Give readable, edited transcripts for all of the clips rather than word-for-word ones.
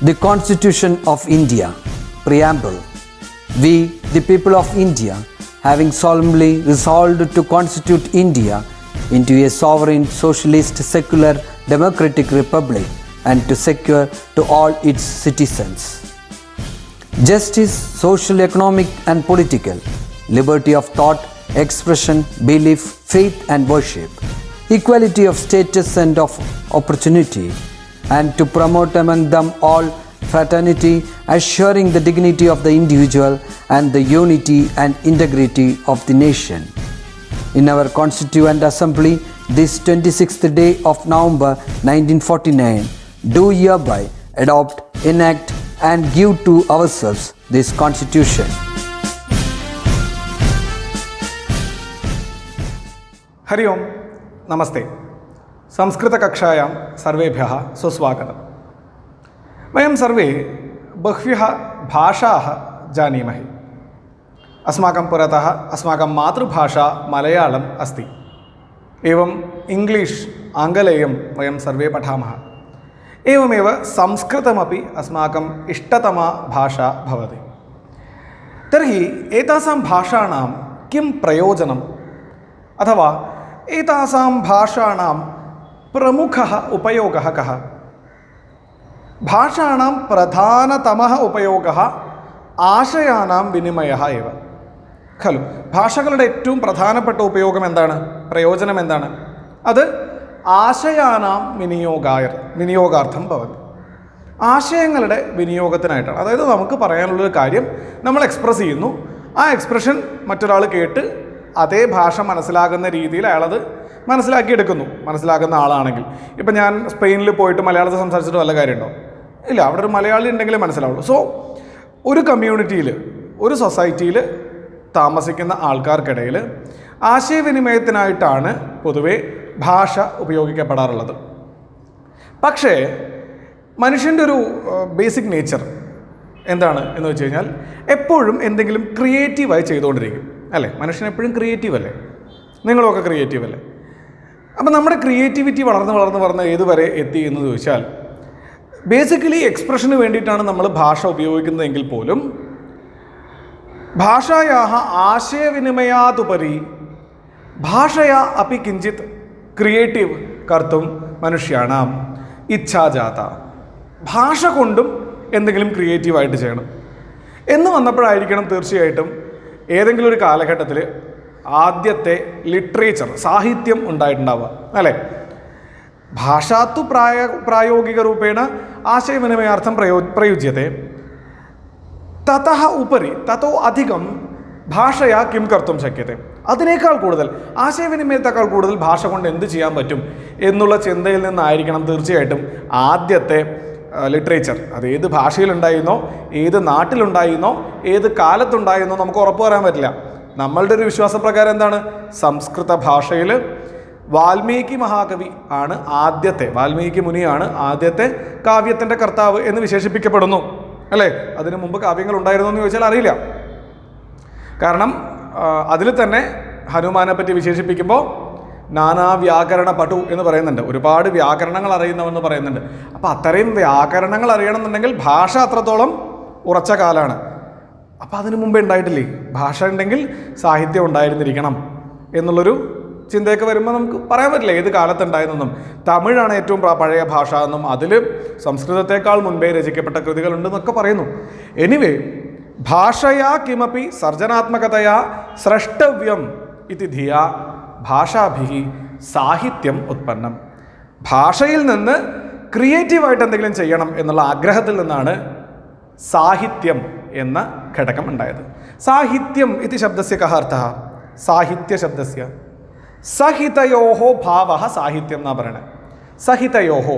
The Constitution of India, Preamble. We, the people of India, having solemnly resolved to constitute India into a sovereign, socialist, secular, democratic republic and to secure to all its citizens justice, social, economic and political, liberty of thought, expression, belief, faith and worship, equality of status and of opportunity, and to promote among them all fraternity, assuring the dignity of the individual and the unity and integrity of the nation. In our Constituent Assembly, this 26th day of November 1949, do hereby adopt, enact and give to ourselves this Constitution. Hari ओम नमस्ते संस्कृतकक्षायां सर्वेभ्यः सुस्वागतम्। वयं सर्वे बह्व्यः भाषाः जानीमः। अस्माकं पुरतः अस्माकं मातृभाषा मलयाळम् अस्ति। एवम् इंग्लिश् आङ्ग्लेयं वयं सर्वे पठामः। एवमेव संस्कृतमपि अस्माकम् इष्टतमा भाषा भवति। तर्हि एतासां भाषाणां किं प्रयोजनम् अथवा एतासां भाषाणां प्रमुखः उपयोगः कः? भाषाणां प्रधानतमः उपयोगः ആശയാനാം വിനിമയഃ ഏവ ഖലു. ഭാഷകളുടെ ഏറ്റവും പ്രധാനപ്പെട്ട ഉപയോഗം എന്താണ്? പ്രയോജനം എന്താണ്? അത് ആശയാനാം വിനിയോഗാർത്ഥം ഭവതി. ആശയങ്ങളുടെ വിനിയോഗത്തിനായിട്ടാണ്. അതായത് നമുക്ക് പറയാനുള്ളൊരു കാര്യം നമ്മൾ എക്സ്പ്രസ് ചെയ്യുന്നു, ആ എക്സ്പ്രഷൻ മറ്റൊരാൾ കേട്ട് അതേ ഭാഷ മനസ്സിലാകുന്ന രീതിയിൽ അയാളത് മനസ്സിലാക്കിയെടുക്കുന്നു, മനസ്സിലാക്കുന്ന ആളാണെങ്കിൽ. ഇപ്പം ഞാൻ സ്പെയിനിൽ പോയിട്ട് മലയാളത്തിൽ സംസാരിച്ചിട്ട് വല്ല കാര്യമുണ്ടോ? ഇല്ല, അവിടെ ഒരു മലയാളി ഉണ്ടെങ്കിലേ മനസ്സിലാവുള്ളൂ. സോ ഒരു കമ്മ്യൂണിറ്റിയിൽ, ഒരു സൊസൈറ്റിയിൽ താമസിക്കുന്ന ആൾക്കാർക്കിടയിൽ ആശയവിനിമയത്തിനായിട്ടാണ് പൊതുവെ ഭാഷ ഉപയോഗിക്കപ്പെടാറുള്ളത്. പക്ഷേ മനുഷ്യൻ്റെ ഒരു ബേസിക് നേച്ചർ എന്താണ് എന്ന് വെച്ച് കഴിഞ്ഞാൽ എപ്പോഴും എന്തെങ്കിലും ക്രിയേറ്റീവായി ചെയ്തുകൊണ്ടിരിക്കും, അല്ലേ? മനുഷ്യൻ എപ്പോഴും ക്രിയേറ്റീവ് അല്ലേ? നിങ്ങളുമൊക്കെ ക്രിയേറ്റീവ് അല്ലേ? അപ്പം നമ്മുടെ ക്രിയേറ്റിവിറ്റി വളർന്ന് ഏതുവരെ എത്തി എന്ന് ചോദിച്ചാൽ ബേസിക്കലി എക്സ്പ്രഷന് വേണ്ടിയിട്ടാണ് നമ്മൾ ഭാഷ ഉപയോഗിക്കുന്നതെങ്കിൽ പോലും ഭാഷായാः ആശയവിനിമയാതുപരി ഭാഷയാ അപി കിഞ്ചിത് ക്രിയേറ്റീവ് കർത്തും മനുഷ്യാണാം ഇച്ഛാജാത. ഭാഷ കൊണ്ടും എന്തെങ്കിലും ക്രിയേറ്റീവായിട്ട് ചെയ്യണം എന്ന് വന്നപ്പോഴായിരിക്കണം തീർച്ചയായിട്ടും ഏതെങ്കിലും ഒരു കാലഘട്ടത്തിൽ ആദ്യത്തെ ലിറ്ററേച്ചർ, സാഹിത്യം ഉണ്ടായിട്ടുണ്ടാവുക, അല്ലേ? ഭാഷാത്തു പ്രായോഗികരൂപേണ ആശയവിനിമയാർത്ഥം പ്രയുജ്യത്തെ തതഃ ഉപരി തതോ അധികം ഭാഷയാ കിം കർത്തും ശക്യത്തെ. അതിനേക്കാൾ കൂടുതൽ, ആശയവിനിമയത്തെക്കാൾ കൂടുതൽ ഭാഷ കൊണ്ട് എന്ത് ചെയ്യാൻ പറ്റും എന്നുള്ള ചിന്തയിൽ നിന്നായിരിക്കണം തീർച്ചയായിട്ടും ആദ്യത്തെ ലിറ്ററേച്ചർ. അത് ഏത് ഭാഷയിലുണ്ടായിരുന്നോ, ഏത് നാട്ടിലുണ്ടായിരുന്നോ, ഏത് കാലത്തുണ്ടായിരുന്നോ നമുക്ക് ഉറപ്പ് പറയാൻ പറ്റില്ല. നമ്മളുടെ ഒരു വിശ്വാസപ്രകാരം എന്താണ്? സംസ്കൃത ഭാഷയിൽ വാൽമീകി മഹാകവി ആണ് ആദ്യത്തെ, വാൽമീകി മുനിയാണ് ആദ്യത്തെ കാവ്യത്തിൻ്റെ കർത്താവ് എന്ന് വിശേഷിപ്പിക്കപ്പെടുന്നു, അല്ലേ? അതിനു മുമ്പ് കാവ്യങ്ങൾ ഉണ്ടായിരുന്നോ എന്ന് ചോദിച്ചാൽ അറിയില്ല. കാരണം അതിൽ തന്നെ ഹനുമാനെ പറ്റി വിശേഷിപ്പിക്കുമ്പോൾ നാനാ വ്യാകരണ പടു എന്ന് പറയുന്നുണ്ട്, ഒരുപാട് വ്യാകരണങ്ങൾ അറിയുന്നവെന്ന് പറയുന്നുണ്ട്. അപ്പോൾ അത്രയും വ്യാകരണങ്ങൾ അറിയണമെന്നുണ്ടെങ്കിൽ ഭാഷ അത്രത്തോളം ഉറച്ച കാലാണ്. അപ്പോൾ അതിനു മുമ്പേ ഉണ്ടായിട്ടില്ലേ? ഭാഷ ഉണ്ടെങ്കിൽ സാഹിത്യം ഉണ്ടായിരുന്നിരിക്കണം എന്നുള്ളൊരു ചിന്തയൊക്കെ വരുമ്പോൾ നമുക്ക് പറയാൻ പറ്റില്ല ഏത് കാലത്തുണ്ടായിരുന്നെന്നും. തമിഴാണ് ഏറ്റവും പഴയ ഭാഷ എന്നും അതിൽ സംസ്കൃതത്തെക്കാൾ മുൻപേ രചിക്കപ്പെട്ട കൃതികളുണ്ടെന്നൊക്കെ പറയുന്നു. എനിവേ, ഭാഷയാ കിമപി സർജനാത്മകതയാ സ്രഷ്ടവ്യം ഇതി ധിയാ ഭാഷാഭിഹി സാഹിത്യം ഉത്പന്നം. ഭാഷയിൽ നിന്ന് ക്രിയേറ്റീവായിട്ട് എന്തെങ്കിലും ചെയ്യണം എന്നുള്ള ആഗ്രഹത്തിൽ നിന്നാണ് സാഹിത്യം എന്ന ഘടകം ഉണ്ടായത്. സാഹിത്യം ഇതി ശബ്ദസ്യ കഃ അർത്ഥഃ? സാഹിത്യ ശബ്ദസ്യ സഹിതയോഹോ ഭാവഃ സാഹിത്യം എന്നാണ് പറയണത്. സഹിതയോഹോ,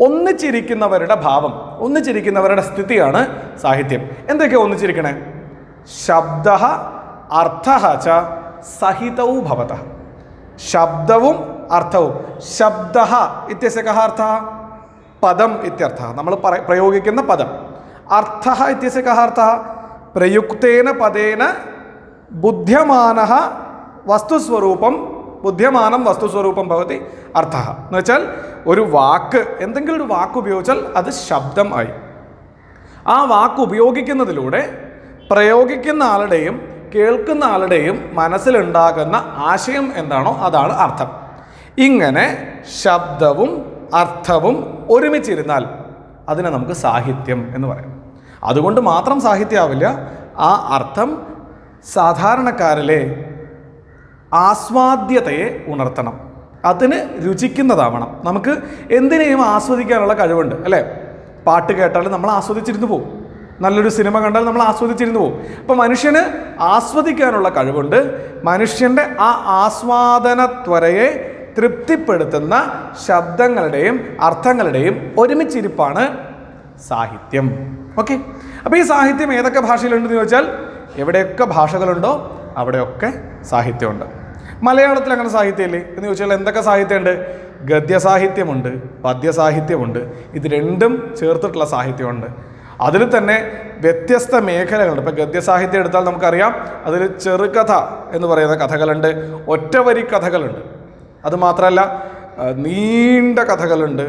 ഒന്നിച്ചിരിക്കുന്നവരുടെ ഭാവം, ഒന്നിച്ചിരിക്കുന്നവരുടെ സ്ഥിതിയാണ് സാഹിത്യം. എന്തൊക്കെയാണ് ഒന്നിച്ചിരിക്കണേ? ശബ്ദഃ അർത്ഥഃ ച സഹിതൗ ഭവതഃ. ശബ്ദവും അർത്ഥവും. ശബ്ദഃ ഇത്യസ്യ കഃ അർത്ഥഃ? പദം ഇത്യർത്ഥഃ, നമ്മൾ പ്രയോഗിക്കുന്ന പദം. അർത്ഥഃ ഇത്യസ്യ കഃ അർത്ഥഃ? പ്രയുക്തേന പദേന ബുദ്ധ്യമാനഃ വസ്തുസ്വരൂപം, ബുദ്ധ്യമാനം വസ്തുസ്വരൂപം ഭവതി അർത്ഥഃ. എന്ന് വെച്ചാൽ ഒരു വാക്ക്, എന്തെങ്കിലും ഒരു വാക്ക് ഉപയോഗിച്ചാൽ അത് ശബ്ദം ആയി. ആ വാക്ക് ഉപയോഗിക്കുന്നതിലൂടെ പ്രയോഗിക്കുന്ന ആളുടെയും കേൾക്കുന്ന ആളുടെയും മനസ്സിലുണ്ടാകുന്ന ആശയം എന്താണോ അതാണ് അർത്ഥം. ഇങ്ങനെ ശബ്ദവും അർത്ഥവും ഒരുമിച്ചിരുന്നാൽ അതിനെ നമുക്ക് സാഹിത്യം എന്ന് പറയാം. അതുകൊണ്ട് മാത്രം സാഹിത്യമാവില്ല, ആ അർത്ഥം സാധാരണക്കാരിലെ ആസ്വാദ്യതയെ ഉണർത്തണം, അതിന് രുചിക്കുന്നതാവണം. നമുക്ക് എന്തിനേയും ആസ്വദിക്കാനുള്ള കഴിവുണ്ട് അല്ലേ? പാട്ട് കേട്ടാൽ നമ്മൾ ആസ്വദിച്ചിരുന്നു പോകും, നല്ലൊരു സിനിമ കണ്ടാൽ നമ്മൾ ആസ്വദിച്ചിരുന്നു പോകും. അപ്പോൾ മനുഷ്യന് ആസ്വദിക്കാനുള്ള കഴിവുണ്ട്. മനുഷ്യൻ്റെ ആ ആസ്വാദന ത്വരയെ തൃപ്തിപ്പെടുത്തുന്ന ശബ്ദങ്ങളുടെയും അർത്ഥങ്ങളുടെയും ഒരുമിച്ചിരിപ്പാണ് സാഹിത്യം. ഓക്കെ, അപ്പോൾ ഈ സാഹിത്യം ഏതൊക്കെ ഭാഷയിലുണ്ടെന്ന് ചോദിച്ചാൽ എവിടെയൊക്കെ ഭാഷകളുണ്ടോ അവിടെയൊക്കെ സാഹിത്യമുണ്ട്. മലയാളത്തിൽ അങ്ങനെ സാഹിത്യമില്ലേ എന്ന് ചോദിച്ചാൽ എന്തൊക്കെ സാഹിത്യമുണ്ട്? ഗദ്യസാഹിത്യമുണ്ട്, പദ്യസാഹിത്യമുണ്ട്, ഇത് രണ്ടും ചേർത്തിട്ടുള്ള സാഹിത്യമുണ്ട്. അതിൽ തന്നെ വ്യത്യസ്ത മേഖലകളുണ്ട്. ഇപ്പോൾ ഗദ്യസാഹിത്യം എടുത്താൽ നമുക്കറിയാം, അതിൽ ചെറുകഥ എന്ന് പറയുന്ന കഥകളുണ്ട്, ഒറ്റവരി കഥകളുണ്ട്, അതുമാത്രമല്ല നീണ്ട കഥകളുണ്ട്,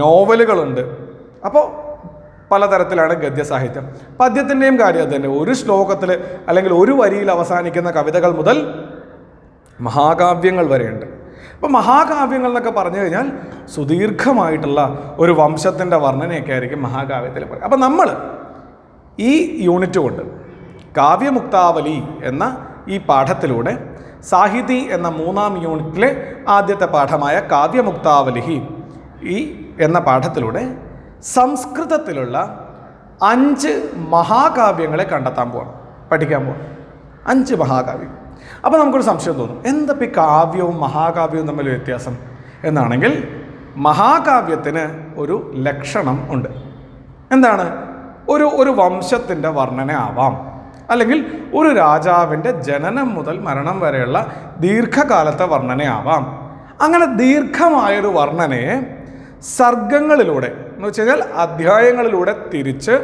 നോവലുകളുണ്ട്. അപ്പോൾ പലതരത്തിലാണ് ഗദ്യസാഹിത്യം. പദ്യത്തിൻ്റെയും കാര്യം അത് തന്നെ. ഒരു ശ്ലോകത്തിൽ അല്ലെങ്കിൽ ഒരു വരിയിൽ അവസാനിക്കുന്ന കവിതകൾ മുതൽ മഹാകാവ്യങ്ങൾ വരെയുണ്ട്. അപ്പോൾ മഹാകാവ്യങ്ങൾ എന്നൊക്കെ പറഞ്ഞു കഴിഞ്ഞാൽ സുദീർഘമായിട്ടുള്ള ഒരു വംശത്തിൻ്റെ വർണ്ണനയൊക്കെ ആയിരിക്കും മഹാകാവ്യത്തിൽ പറയും. അപ്പോൾ നമ്മൾ ഈ യൂണിറ്റ് കൊണ്ട് കാവ്യമുക്താവലി എന്ന ഈ പാഠത്തിലൂടെ സാഹിതി എന്ന 3-ാം യൂണിറ്റിലെ ആദ്യത്തെ പാഠമായ കാവ്യമുക്താവലി ഈ എന്ന പാഠത്തിലൂടെ സംസ്കൃതത്തിലുള്ള 5 മഹാകാവ്യങ്ങളെ കണ്ടെത്താൻ പോകണം, പഠിക്കാൻ പോകണം. 5 മഹാകാവ്യം. അപ്പോൾ നമുക്കൊരു സംശയം തോന്നും, എന്താ ഈ കാവ്യവും മഹാകാവ്യവും തമ്മിൽ വ്യത്യാസം എന്നാണെങ്കിൽ, മഹാകാവ്യത്തിന് ഒരു ലക്ഷണം ഉണ്ട്. എന്താണ്? ഒരു വംശത്തിൻ്റെ വർണ്ണന ആവാം, അല്ലെങ്കിൽ ഒരു രാജാവിൻ്റെ ജനനം മുതൽ മരണം വരെയുള്ള ദീർഘകാലത്തെ വർണ്ണനയാവാം. അങ്ങനെ ദീർഘമായൊരു വർണ്ണനയെ സർഗങ്ങളിലൂടെ എന്ന് വെച്ച് കഴിഞ്ഞാൽ അധ്യായങ്ങളിലൂടെ തിരിച്ച്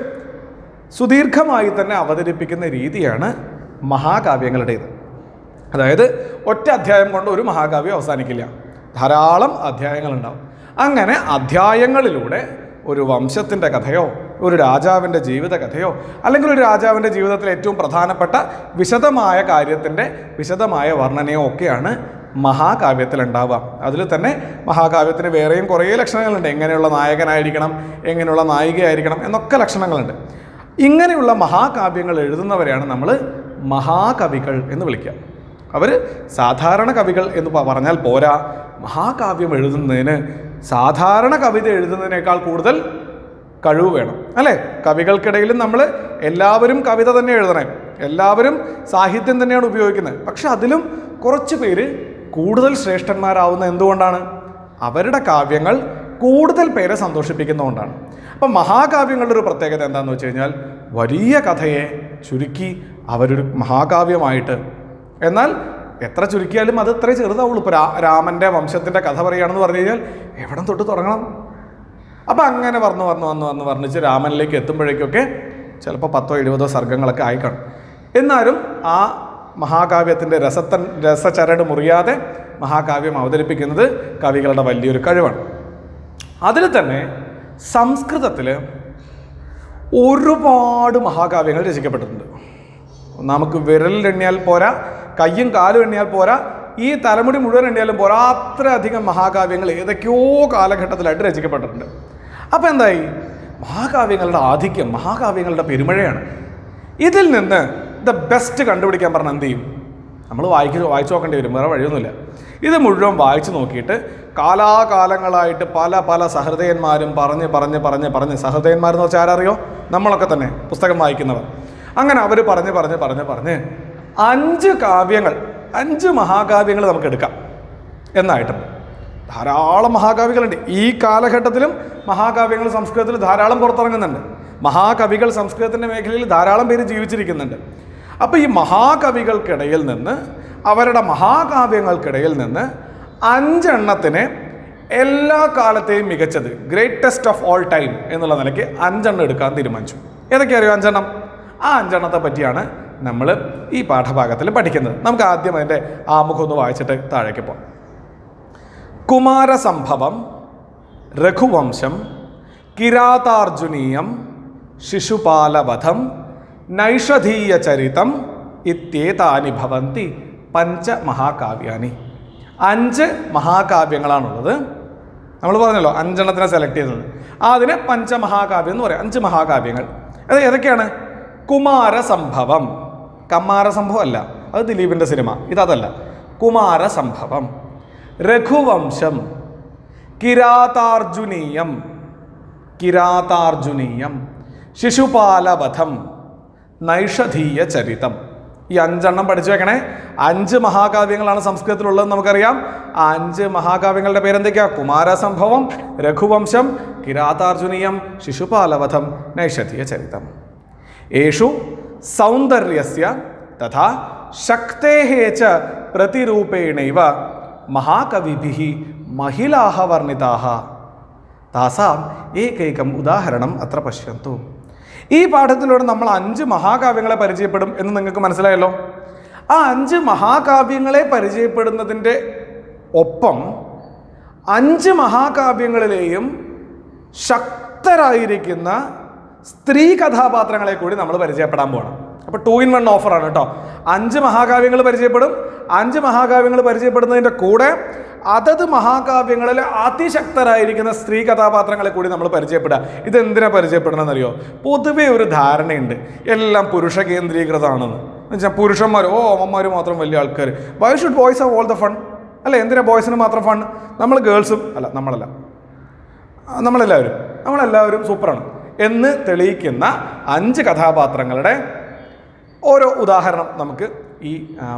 സുദീർഘമായി തന്നെ അവതരിപ്പിക്കുന്ന രീതിയാണ് മഹാകാവ്യങ്ങളുടേത്. അതായത് ഒറ്റ അധ്യായം കൊണ്ട് ഒരു മഹാകാവ്യം അവസാനിക്കില്ല, ധാരാളം അധ്യായങ്ങളുണ്ടാവും. അങ്ങനെ അധ്യായങ്ങളിലൂടെ ഒരു വംശത്തിൻ്റെ കഥയോ ഒരു രാജാവിൻ്റെ ജീവിത കഥയോ അല്ലെങ്കിൽ ഒരു രാജാവിൻ്റെ ജീവിതത്തിലെ ഏറ്റവും പ്രധാനപ്പെട്ട വിശദമായ കാര്യത്തിൻ്റെ വിശദമായ വർണ്ണനയോ ഒക്കെയാണ് മഹാകാവ്യത്തിൽ ഉണ്ടാവുക. അതിൽ തന്നെ മഹാകാവ്യത്തിന് വേറെയും കുറേ ലക്ഷണങ്ങളുണ്ട്. എങ്ങനെയുള്ള നായകനായിരിക്കണം, എങ്ങനെയുള്ള നായികയായിരിക്കണം എന്നൊക്കെ ലക്ഷണങ്ങളുണ്ട്. ഇങ്ങനെയുള്ള മഹാകാവ്യങ്ങൾ എഴുതുന്നവരെയാണ് നമ്മൾ മഹാകവികൾ എന്ന് വിളിക്കുക. അവർ സാധാരണ കവികൾ എന്ന് പറഞ്ഞാൽ പോരാ, മഹാകാവ്യം എഴുതുന്നതിന് സാധാരണ കവിത എഴുതുന്നതിനേക്കാൾ കൂടുതൽ കഴിവ് വേണം അല്ലേ? കവികൾക്കിടയിലും നമ്മൾ എല്ലാവരും കവിത തന്നെ എഴുതണേ, എല്ലാവരും സാഹിത്യം തന്നെയാണ് ഉപയോഗിക്കുന്നത്. പക്ഷെ അതിലും കുറച്ച് പേര് കൂടുതൽ ശ്രേഷ്ഠന്മാരാവുന്ന എന്തുകൊണ്ടാണ്? അവരുടെ കാവ്യങ്ങൾ കൂടുതൽ പേരെ സന്തോഷിപ്പിക്കുന്നതുകൊണ്ടാണ്. അപ്പം മഹാകാവ്യങ്ങളുടെ ഒരു പ്രത്യേകത എന്താണെന്ന് വെച്ച് കഴിഞ്ഞാൽ വലിയ കഥയെ ചുരുക്കി അവരൊരു മഹാകാവ്യമായിട്ട്, എന്നാൽ എത്ര ചുരുക്കിയാലും അത് അത്രേ ചെറുതാവുള്ളൂ. ഇപ്പോൾ രാമൻ്റെ വംശത്തിൻ്റെ കഥ പറയുകയാണെന്ന് പറഞ്ഞു കഴിഞ്ഞാൽ എവിടെ തൊട്ട് തുടങ്ങണം? അപ്പം അങ്ങനെ വർണ്ണിച്ച് രാമനിലേക്ക് എത്തുമ്പോഴേക്കൊക്കെ ചിലപ്പോൾ 10-20 സർഗങ്ങളൊക്കെ ആയിക്കാണും. എന്നാലും ആ മഹാകാവ്യത്തിൻ്റെ രസചരട് മുറിയാതെ മഹാകാവ്യം അവതരിപ്പിക്കുന്നത് കവികളുടെ വലിയൊരു കഴിവാണ്. അതിൽ തന്നെ സംസ്കൃതത്തിൽ ഒരുപാട് മഹാകാവ്യങ്ങൾ രചിക്കപ്പെട്ടിട്ടുണ്ട്. നമുക്ക് വിരലിലെണ്ണിയാൽ പോരാ, കയ്യും കാലും എണ്ണിയാൽ പോരാ, ഈ തലമുടി മുഴുവൻ എണ്ണിയാലും പോരാ, അത്രയധികം മഹാകാവ്യങ്ങൾ ഏതൊക്കെയോ കാലഘട്ടത്തിലായിട്ട് രചിക്കപ്പെട്ടിട്ടുണ്ട്. അപ്പോൾ എന്തായി? മഹാകാവ്യങ്ങളുടെ ആധിക്യം, മഹാകാവ്യങ്ങളുടെ പെരുമഴയാണ്. ഇതിൽ നിന്ന് ദ ബെസ്റ്റ് കണ്ടുപിടിക്കാൻ പറഞ്ഞാൽ എന്ത് ചെയ്യും? നമ്മൾ വായിച്ചു നോക്കേണ്ടി വരും, വേറെ വഴിയൊന്നുമില്ല. ഇത് മുഴുവൻ വായിച്ചു നോക്കിയിട്ട് കാലാകാലങ്ങളായിട്ട് പല സഹൃദയന്മാരും പറഞ്ഞ് സഹൃദയന്മാരെന്ന് വെച്ചാൽ ആരറിയോ? നമ്മളൊക്കെ തന്നെ പുസ്തകം വായിക്കുന്നവർ. അങ്ങനെ അവർ പറഞ്ഞ് 5 കാവ്യങ്ങൾ, 5 മഹാകാവ്യങ്ങൾ നമുക്ക് എടുക്കാം എന്നായിട്ടുണ്ട്. ധാരാളം മഹാകാവ്യങ്ങളുണ്ട്. ഈ കാലഘട്ടത്തിലും മഹാകാവ്യങ്ങൾ സംസ്കൃതത്തിൽ ധാരാളം പുറത്തിറങ്ങുന്നുണ്ട്. മഹാകവികൾ സംസ്കൃതത്തിൻ്റെ മേഖലയിൽ ധാരാളം പേര് ജീവിച്ചിരിക്കുന്നുണ്ട്. അപ്പോൾ ഈ മഹാകവികൾക്കിടയിൽ നിന്ന്, അവരുടെ മഹാകാവ്യങ്ങൾക്കിടയിൽ നിന്ന് 5 എണ്ണത്തിനെ എല്ലാ കാലത്തെയും മികച്ചത്, ഗ്രേറ്റസ്റ്റ് ഓഫ് ഓൾ ടൈം എന്നുള്ള നിലയ്ക്ക് 5 എണ്ണം എടുക്കാൻ തീരുമാനിച്ചു. ഏതൊക്കെയാണ് അറിയോ 5 എണ്ണം? ആ 5 എണ്ണത്തെ പറ്റിയാണ് നമ്മൾ ഈ പാഠഭാഗത്തിൽ പഠിക്കുന്നത്. നമുക്ക് ആദ്യം അതിൻ്റെ ആമുഖം ഒന്ന് വായിച്ചിട്ട് താഴേക്ക് പോകാം. കുമാരസംഭവം, രഘുവംശം, കിരാതാർജുനീയം, ശിശുപാലവധം, നൈഷധീയചരിതം ഇത്യേതാനി ഭവന്തി പഞ്ചമഹാകാവ്യാനി. 5 മഹാകാവ്യങ്ങളാണുള്ളത്. നമ്മൾ പറഞ്ഞല്ലോ 5 സെലക്ട് ചെയ്തത്. അതിന് പഞ്ചമഹാകാവ്യം എന്ന് പറയാം. 5 മഹാകാവ്യങ്ങൾ. അത് ഏതൊക്കെയാണ്? കുമാരസംഭവം. കമ്മാരസംഭവം അല്ല, അത് ദിലീപിൻ്റെ സിനിമ. ഇതല്ല. കുമാരസംഭവം, രഘുവംശം, കിരാതാർജുനീയം, ശിശുപാലവധം, നൈഷധീയ ചരിതം. ഈ 5 പഠിച്ചു വെക്കണേ. 5 മഹാകാവ്യങ്ങളാണ് സംസ്കൃതത്തിലുള്ളതെന്ന് നമുക്കറിയാം. ആ 5 മഹാകാവ്യങ്ങളുടെ പേരെന്തൊക്കെയാണ്? കുമാരസംഭവം, രഘുവംശം, കിരാതാർജുനീയം, ശിശുപാലവധം, നൈഷധീയ ചരിതം. യേഷു സൗന്ദര്യസ്യ തഥാ ശക്തേഹ ച പ്രതിരൂപേണൈവ മഹാകവിഭിഃ മഹിളാഃ വർണ്ണിതാഃ. താസാം ഏകൈകം ഉദാഹരണം അത്ര പശ്യന്തു. ഈ പാഠത്തിലൂടെ നമ്മൾ 5 മഹാകാവ്യങ്ങളെ പരിചയപ്പെടും എന്ന് നിങ്ങൾക്ക് മനസ്സിലായല്ലോ. ആ 5 മഹാകാവ്യങ്ങളെ പരിചയപ്പെടുന്നതിൻ്റെ ഒപ്പം 5 മഹാകാവ്യങ്ങളിലെയും ശക്തരായിരിക്കുന്ന സ്ത്രീ കഥാപാത്രങ്ങളെ കൂടി നമ്മൾ പരിചയപ്പെടാൻ പോകണം. അപ്പോൾ 2 in 1 ഓഫറാണ് കേട്ടോ. 5 മഹാകാവ്യങ്ങൾ പരിചയപ്പെടും. 5 മഹാകാവ്യങ്ങൾ പരിചയപ്പെടുന്നതിൻ്റെ കൂടെ അതത് മഹാകാവ്യങ്ങളിലെ അതിശക്തരായിരിക്കുന്ന സ്ത്രീ കഥാപാത്രങ്ങളെ കൂടി നമ്മൾ പരിചയപ്പെടുക. ഇതെന്തിനാ പരിചയപ്പെടണമെന്നറിയോ? പൊതുവേ ഒരു ധാരണയുണ്ട് എല്ലാം പുരുഷ കേന്ദ്രീകൃതമാണെന്ന്. എന്നുവെച്ചാൽ പുരുഷന്മാർ, അമ്മമാർ മാത്രം വലിയ ആൾക്കാർ. Why should boys have all the fun? അല്ല, എന്തിനാ ബോയ്സിന് മാത്രം ഫൺ? നമ്മൾ ഗേൾസും അല്ല, നമ്മളെല്ലാവരും സൂപ്പറാണ് എന്ന് തെളിയിക്കുന്ന 5 കഥാപാത്രങ്ങളുടെ ഓരോ ഉദാഹരണം നമുക്ക് ഈ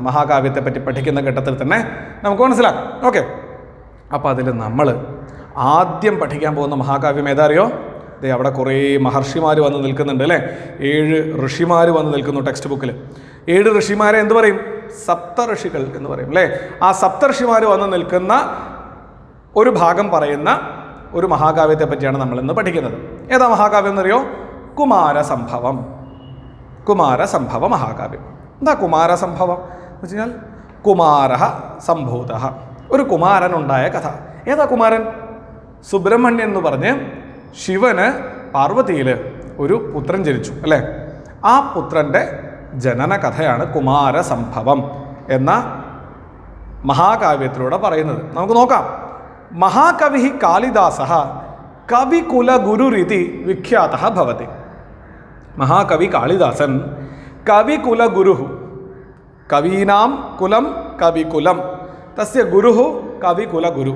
മഹാകാവ്യത്തെ പറ്റി പഠിക്കുന്ന ഘട്ടത്തിൽ തന്നെ നമുക്ക് മനസ്സിലാക്കാം. ഓക്കെ, അപ്പോൾ അതിൽ നമ്മൾ ആദ്യം പഠിക്കാൻ പോകുന്ന മഹാകാവ്യം ഏതാ അറിയോ? ദേ അവിടെ കുറേ മഹർഷിമാർ വന്ന് നിൽക്കുന്നുണ്ട് അല്ലേ? 7 ഋഷിമാർ വന്ന് നിൽക്കുന്നു ടെക്സ്റ്റ് ബുക്കിൽ. 7 ഋഷിമാരെ എന്ത് പറയും? സപ്തഋഷികൾ എന്ന് പറയും അല്ലേ? ആ സപ്തഋഷിമാർ വന്ന് നിൽക്കുന്ന ഒരു ഭാഗം പറയുന്ന ഒരു മഹാകാവ്യത്തെ പറ്റിയാണ് നമ്മൾ ഇന്ന് പഠിക്കുന്നത്. ഏതാ മഹാകാവ്യം എന്നറിയോ? കുമാരസംഭവ മഹാകാവ്യം. എന്താ കുമാരസംഭവം എന്ന് വെച്ച് കഴിഞ്ഞാൽ കുമാരഃ സംഭൂതഃ, ഒരു കുമാരനുണ്ടായ കഥ. ഏതാ കുമാരൻ? സുബ്രഹ്മണ്യൻ എന്ന് പറഞ്ഞ് ശിവന് പാർവതിയിൽ ഒരു പുത്രൻ ജനിച്ചു അല്ലേ? ആ പുത്രൻ്റെ ജനന കഥയാണ് കുമാരസംഭവം എന്ന മഹാകാവ്യത്തിലൂടെ പറയുന്നത്. നമുക്ക് നോക്കാം. മഹാകവി കാളിദാസഃ കവികുലഗുരുരിതി വിഖ്യാതഃ ഭവതി. മഹാകവി കാളിദാസൻ കവികുലഗുരുഃ, കവീനാം കുലം കവികുലം, തസ്യ ഗുരുഃ കവികുലഗുരു.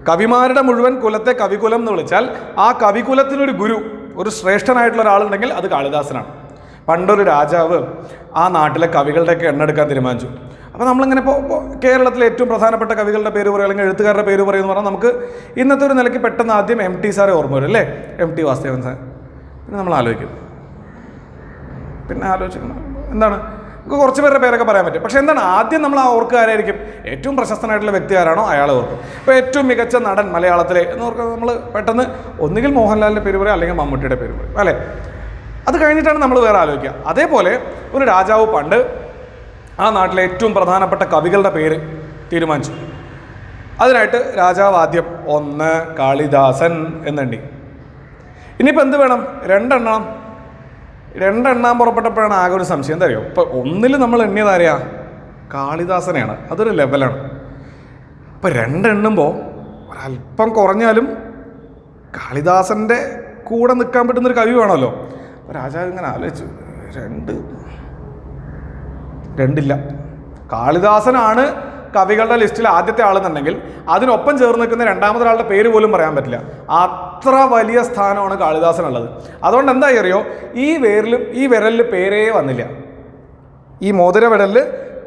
കവിമാരുടെ മുഴുവൻ കുലത്തെ കവികുലം എന്ന് വിളിച്ചാൽ ആ കവികുലത്തിനൊരു ഗുരു, ഒരു ശ്രേഷ്ഠനായിട്ടുള്ള ഒരാളുണ്ടെങ്കിൽ അത് കാളിദാസനാണ്. പണ്ടൊരു രാജാവ് ആ നാട്ടിലെ കവികളുടെയൊക്കെ എണ്ണെടുക്കാൻ തീരുമാനിച്ചു. അപ്പോൾ നമ്മളിങ്ങനെ ഇപ്പോൾ കേരളത്തിലെ ഏറ്റവും പ്രധാനപ്പെട്ട കവികളുടെ പേര് പറയുക അല്ലെങ്കിൽ എഴുത്തുകാരുടെ പേര് പറയുമെന്ന് പറഞ്ഞാൽ നമുക്ക് ഇന്നത്തെ ഒരു നിലയ്ക്ക് പെട്ടെന്ന് ആദ്യം MT സാറെ ഓർമ്മ വരും അല്ലേ? MT Vasudevan sir. പിന്നെ നമ്മൾ ആലോചിക്കും, എന്താണ്, നമുക്ക് കുറച്ച് പേരുടെ പേരൊക്കെ പറയാൻ പറ്റും. പക്ഷേ എന്താണ് ആദ്യം നമ്മൾ ആ ഓർക്കുകാരായിരിക്കും? ഏറ്റവും പ്രശസ്തനായിട്ടുള്ള വ്യക്തി ആരാണോ അയാളെ ഓർക്കും. ഇപ്പോൾ ഏറ്റവും മികച്ച നടൻ മലയാളത്തിലെ എന്ന് ഓർക്കുക നമ്മൾ പെട്ടെന്ന് ഒന്നുകിൽ മോഹൻലാലിൻ്റെ പേര് പറയും അല്ലെങ്കിൽ മമ്മൂട്ടിയുടെ പേര് പറയും അല്ലേ? അത് കഴിഞ്ഞിട്ടാണ് നമ്മൾ വേറെ ആലോചിക്കുക. അതേപോലെ ഒരു രാജാവ് പണ്ട് ആ നാട്ടിലെ ഏറ്റവും പ്രധാനപ്പെട്ട കവികളുടെ പേര് തീരുമാനിച്ചു. അതിനായിട്ട് രാജാവ് ആദ്യം 1 കാളിദാസൻ എന്നെണ്ണി. ഇനിയിപ്പോൾ എന്ത് വേണം? 2 എണ്ണാൻ പുറപ്പെട്ടപ്പോഴാണ് ആകെ ഒരു സംശയം. എന്താ അറിയോ? ഇപ്പോൾ 1 നമ്മൾ എണ്ണിയതാരെയാ? കാളിദാസനെയാണ്. അതൊരു ലെവലാണ്. അപ്പോൾ 2 എണ്ണുമ്പോൾ ഒരല്പം കുറഞ്ഞാലും കാളിദാസൻ്റെ കൂടെ നിൽക്കാൻ പറ്റുന്നൊരു കവി വേണമല്ലോ. അപ്പോൾ രാജാവ് ഇങ്ങനെ ആലോചിച്ചു, 2 ഇല്ല. കാളിദാസനാണ് കവികളുടെ ലിസ്റ്റിൽ ആദ്യത്തെ ആളെന്നുണ്ടെങ്കിൽ അതിനൊപ്പം ചേർന്ന് നിൽക്കുന്ന രണ്ടാമതൊരാളുടെ പേര് പോലും പറയാൻ പറ്റില്ല. അത്ര വലിയ സ്ഥാനമാണ് കാളിദാസനുള്ളത്. അതുകൊണ്ട് എന്തായി അറിയോ? ഈ വിരലിൽ പേരേ വന്നില്ല. ഈ മോതിര വിരലിൽ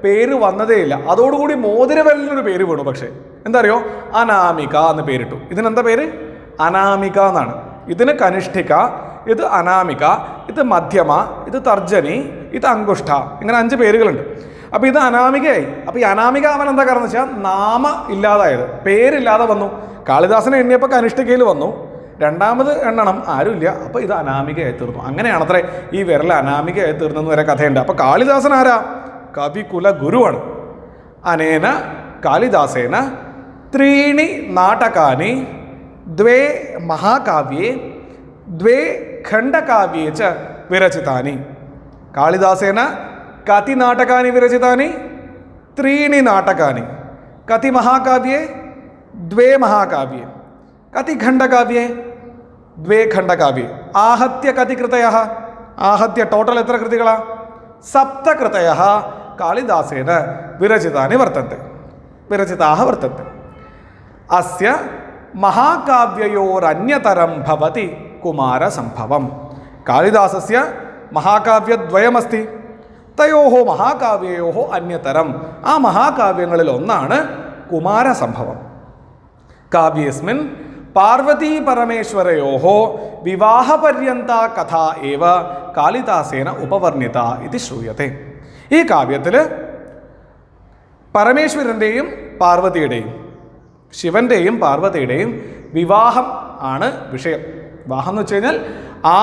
പേര് വന്നതേ ഇല്ല. അതോടുകൂടി മോതിര വിരലിനൊരു പേര് വീണു. പക്ഷേ എന്താ അറിയോ? അനാമിക എന്ന് പേരിട്ടു. ഇതിനെന്താ പേര്? അനാമിക എന്നാണ്. ഇതിന് കനിഷ്ഠിക, ഇത് അനാമിക, ഇത് മധ്യമ, ഇത് തർജനി, ഇത് അങ്കുഷ്ഠ. ഇങ്ങനെ 5 പേരുകളുണ്ട്. അപ്പോൾ ഇത് അനാമികയായി. അപ്പോൾ ഈ അനാമിക അവൻ എന്താ കാരണം എന്ന് വെച്ചാൽ നാമ ഇല്ലാതായത്, പേരില്ലാതെ വന്നു. കാളിദാസനെ എണ്ണിയപ്പോൾ കനിഷ്ഠികയിൽ വന്നു. രണ്ടാമത് എണ്ണണം, ആരുമില്ല. അപ്പോൾ ഇത് അനാമികയായി തീർന്നു. അങ്ങനെയാണത്രേ ഈ വിരൽ അനാമികയായി തീർന്നെന്ന് വരെ കഥയുണ്ട്. അപ്പോൾ കാളിദാസൻ ആരാ? കവികുല ഗുരുവാണ്. അനേന കാളിദാസേന 3 നാടകാനി 2 മഹാകാവ്യേ 2 खण्डकाव्ये च विरचितानि। कालिदासेन कति नाटकानि विरचितानि? 3 नाटकानि। कति महाकाव्ये? 2 महाकाव्ये। कति खण्डकाव्ये? 2 खण्डकाव्ये। आहत्य कति कृतयः? आहत्य टोटल एत्र कृतिകളാ? 7 कृतयः कालिदासेन विरचितानि विरचिताः वर्तन्ते। अस्य महाकाव्ययोरन्यतरं भवति कुमारसम्भवम्। कालिदासस्य महाकाव्यद्वयमस्ति। तयोः महाकाव्ययोः अन्यतरम्, आ महाकाव्यങ്ങളിൽ ഒന്നാണ് കുമാരസംഭവം। काव्येऽस्मिन् पार्वती परमेश्वरयोः विवाहपर्यन्ता कथा एव कालिदासेन उपवर्णिता इति श्रूयते। ഈ കാവ്യത്തിൽ പരമേശ്വരൻ്റെയും പാർവതിയുടെയും ശിവൻ്റെയും പാർവതിയുടെയും വിവാഹം ആണ് വിഷയം. വിവാഹം എന്ന് വെച്ച് കഴിഞ്ഞാൽ ആ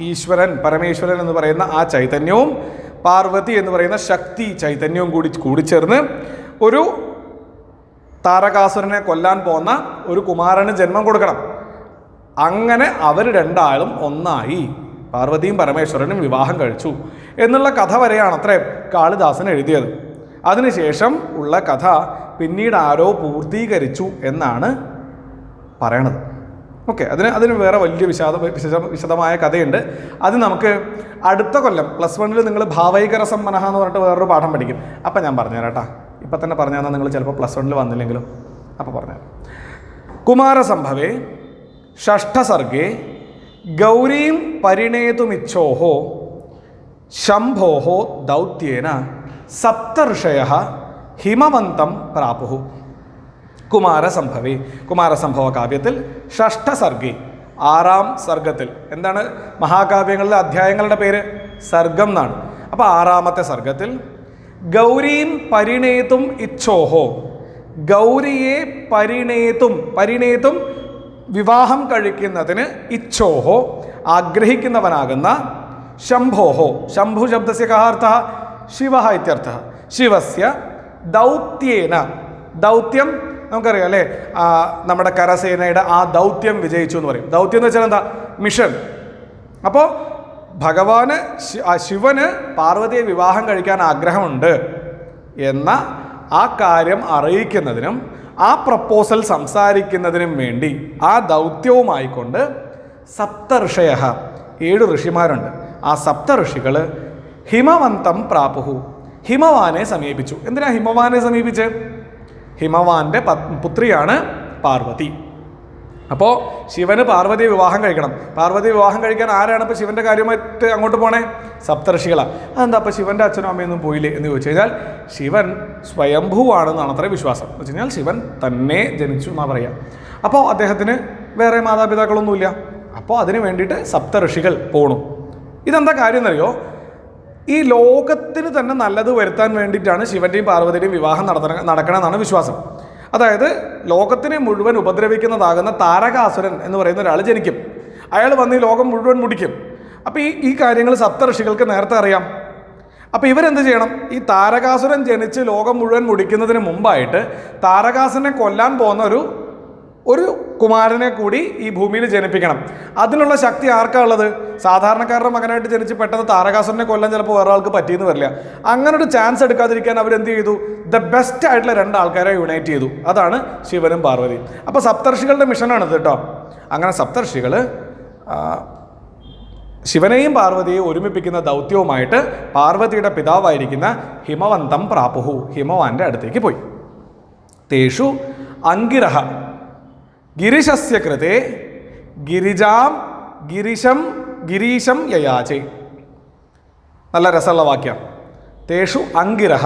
ഈശ്വരൻ പരമേശ്വരൻ എന്ന് പറയുന്ന ആ ചൈതന്യവും പാർവതി എന്ന് പറയുന്ന ശക്തി ചൈതന്യവും കൂടിച്ചേർന്ന് ഒരു താരകാസുരനെ കൊല്ലാൻ പോകുന്ന ഒരു കുമാരന് ജന്മം കൊടുക്കണം. അങ്ങനെ അവർ രണ്ടാളും ഒന്നായി പാർവതിയും പരമേശ്വരനും വിവാഹം കഴിച്ചു എന്നുള്ള കഥ വരെയാണ് അത്രേ കാളിദാസൻ എഴുതിയത്. അതിനുശേഷം ഉള്ള കഥ പിന്നീട് ആരോ പൂർത്തീകരിച്ചു എന്നാണ് പറയണത്. ഓക്കെ, അതിന് വേറെ വലിയ വിശദമായ കഥയുണ്ട്. അത് നമുക്ക് അടുത്ത കൊല്ലം +1 നിങ്ങൾ ഭാവൈകരസമ്മനഃ എന്ന് പറഞ്ഞിട്ട് വേറൊരു പാഠം പഠിക്കും. അപ്പം ഞാൻ പറഞ്ഞുതരാം കേട്ടോ. ഇപ്പം തന്നെ പറഞ്ഞു തന്നാൽ നിങ്ങൾ ചിലപ്പോൾ +1 വന്നില്ലെങ്കിലും അപ്പോൾ പറഞ്ഞുതരാം. കുമാരസംഭവേ ഷഷ്ഠസർഗേ ഗൗരീം പരിണേതുമിച്ഛോः ശംഭോः ദൗത്യേന സപ്തർഷയः ഹിമവന്തം പ്രാപുഃ. കുമാരസംഭവേ, കുമാരസംഭവ കാവ്യത്തിൽ ഷഷ്ഠസർഗേ 6ാം സർഗത്തിൽ, എന്താണ് മഹാകാവ്യങ്ങളിലെ അധ്യായങ്ങളുടെ പേര്? സർഗം എന്നാണ്. അപ്പോൾ 6ാമത്തെ സർഗത്തിൽ ഗൗരീം പരിണേതും ഇച്ഛോഹോ, ഗൗരിയെ പരിണേതും വിവാഹം കഴിക്കുന്നതിന് ഇച്ഛോഹോ ആഗ്രഹിക്കുന്നവനാകുന്ന ശംഭോഹോ, ശംഭു ശബ്ദസ്യ കഃ അർത്ഥഃ? ശിവഃ ഇത്യർത്ഥഃ. ശിവസ്യ ദൗത്യേന, ദൗത്യം നമുക്കറിയാം അല്ലേ, നമ്മുടെ കരസേനയുടെ ആ ദൗത്യം വിജയിച്ചു എന്ന് പറയും. ദൗത്യം എന്ന് വെച്ചാൽ എന്താ? മിഷൻ. അപ്പോൾ ഭഗവാന് ശിവന് പാർവതിയെ വിവാഹം കഴിക്കാൻ ആഗ്രഹമുണ്ട് എന്ന ആ കാര്യം അറിയിക്കുന്നതിനും ആ പ്രപ്പോസൽ സംസാരിക്കുന്നതിനും വേണ്ടി ആ ദൗത്യവുമായിക്കൊണ്ട് സപ്തർഷയഃ 7 ഋഷിമാരുണ്ട്. ആ സപ്തഋഷികൾ ഹിമവന്തം പ്രാപുഹു, ഹിമവാനെ സമീപിച്ചു. എന്തിനാ ഹിമവാനെ സമീപിച്ച്? ഹിമവാന്റെ പുത്രിയാണ് പാർവതി. അപ്പോൾ ശിവന് പാർവതിയെ വിവാഹം കഴിക്കണം. പാർവതി വിവാഹം കഴിക്കാൻ ആരാണ് ഇപ്പോൾ ശിവൻ്റെ കാര്യമായിട്ട് അങ്ങോട്ട് പോണേ? സപ്തഋഷികളാണ്. അതെന്താ അപ്പോൾ ശിവൻ്റെ അച്ഛനും അമ്മയൊന്നും പോയില്ലേ എന്ന് ചോദിച്ചു കഴിഞ്ഞാൽ ശിവൻ സ്വയംഭൂവാണെന്നാണ് അത്ര വിശ്വാസം. എന്ന് വെച്ച് കഴിഞ്ഞാൽ ശിവൻ തന്നെ ജനിച്ചു എന്നാണ് പറയുക. അപ്പോൾ അദ്ദേഹത്തിന് വേറെ മാതാപിതാക്കളൊന്നുമില്ല. അപ്പോൾ അതിന് വേണ്ടിയിട്ട് സപ്തഋഷികൾ പോണു. ഇതെന്താ കാര്യം എന്നറിയോ? ഈ ലോകത്തിന് തന്നെ നല്ലത് വരുത്താൻ വേണ്ടിയിട്ടാണ് ശിവൻ്റെയും പാർവതിയുടെയും വിവാഹം നടക്കണമെന്നാണ് വിശ്വാസം. അതായത് ലോകത്തിനെ മുഴുവൻ ഉപദ്രവിക്കുന്നതാകുന്ന താരകാസുരൻ എന്ന് പറയുന്ന ഒരാൾ ജനിക്കും. അയാൾ വന്ന് ഈ ലോകം മുഴുവൻ മുടിക്കും. അപ്പോൾ ഈ കാര്യങ്ങൾ സപ്തഋഷികൾക്ക് നേരത്തെ അറിയാം. അപ്പോൾ ഇവരെന്ത് ചെയ്യണം? ഈ താരകാസുരൻ ജനിച്ച് ലോകം മുഴുവൻ മുടിക്കുന്നതിന് മുമ്പായിട്ട് താരകാസുരനെ കൊല്ലാൻ പോകുന്ന ഒരു കുമാരനെ കൂടി ഈ ഭൂമിയിൽ ജനിപ്പിക്കണം. അതിനുള്ള ശക്തി ആർക്കാ ഉള്ളത്? സാധാരണക്കാരുടെ മകനായിട്ട് ജനിച്ച് പെട്ടെന്ന് താരകാസുരനെ കൊല്ലാൻ ചിലപ്പോൾ വേറെ ആൾക്ക് പറ്റിയെന്ന് വരില്ല. അങ്ങനെ ഒരു ചാൻസ് എടുക്കാതിരിക്കാൻ അവരെന്ത് ചെയ്തു? ദ ബെസ്റ്റ് ആയിട്ടുള്ള 2 ആൾക്കാരെ യുണൈറ്റ് ചെയ്തു. അതാണ് ശിവനും പാർവതിയും. അപ്പോൾ സപ്തർഷികളുടെ മിഷനാണിത് കേട്ടോ. അങ്ങനെ സപ്തർഷികൾ ശിവനെയും പാർവതിയെയും ഒരുമിപ്പിക്കുന്ന ദൗത്യവുമായിട്ട് പാർവതിയുടെ പിതാവായിരിക്കുന്ന ഹിമവന്തം പ്രാപുഹു, ഹിമവാന്റെ അടുത്തേക്ക് പോയി. തേഷു അങ്കിരഹ ഗിരിശസ്യ കൃതേ ഗിരീശം യയാചേ. നല്ല രസമുള്ള വാക്യം. തേഷു അങ്കിരഹ,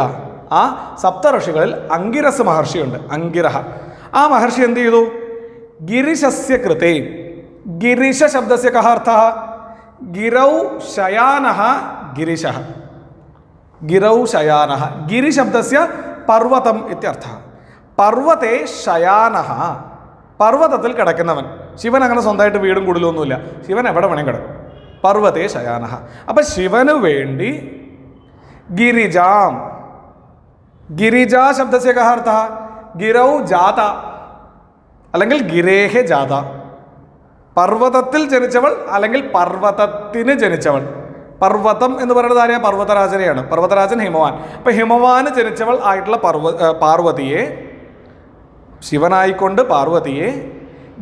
ആ സപ്തഋഷികളിൽ അങ്കിരസ് മഹർഷിയുണ്ട്. അങ്കിരഹ, ആ മഹർഷി എന്ത് ചെയ്തു? ഗിരിശസ്യ കൃതേ, ഗിരിശ ശബ്ദസ്യ കഃ അർത്ഥഃ? ഗിരൗ ശയാനഃ ഗിരിശഃ. ഗിരൗ ശയാനഃ, ഗിരി ശബ്ദസ്യ പർവ്വതം ഇത്യർത്ഥഃ. പർവ്വതേ ശയാനഃ, പർവ്വതത്തിൽ കിടക്കുന്നവൻ. ശിവൻ അങ്ങനെ സ്വന്തമായിട്ട് വീടും കുടിലൊന്നുമില്ല. ശിവൻ എവിടെ വേണമെങ്കിൽ കിടക്കും. പർവ്വതേ ശയാനഃ. അപ്പം ശിവന് വേണ്ടി ഗിരിജാം, ഗിരിജ ശബ്ദസ്യ കഃ അർത്ഥഃ? ഗിരൗ ജാത അല്ലെങ്കിൽ ഗിരേഹ ജാത. പർവ്വതത്തിൽ ജനിച്ചവൾ അല്ലെങ്കിൽ പർവ്വതത്തിന് ജനിച്ചവൾ. പർവ്വതം എന്ന് പറയുന്നത് ആരെയാ? പർവ്വതരാജനെയാണ്. പർവ്വതരാജൻ ഹിമവാൻ. അപ്പം ഹിമവാന് ജനിച്ചവൾ ആയിട്ടുള്ള പാർവതിയെ, ശിവനായിക്കൊണ്ട് പാർവതിയെ,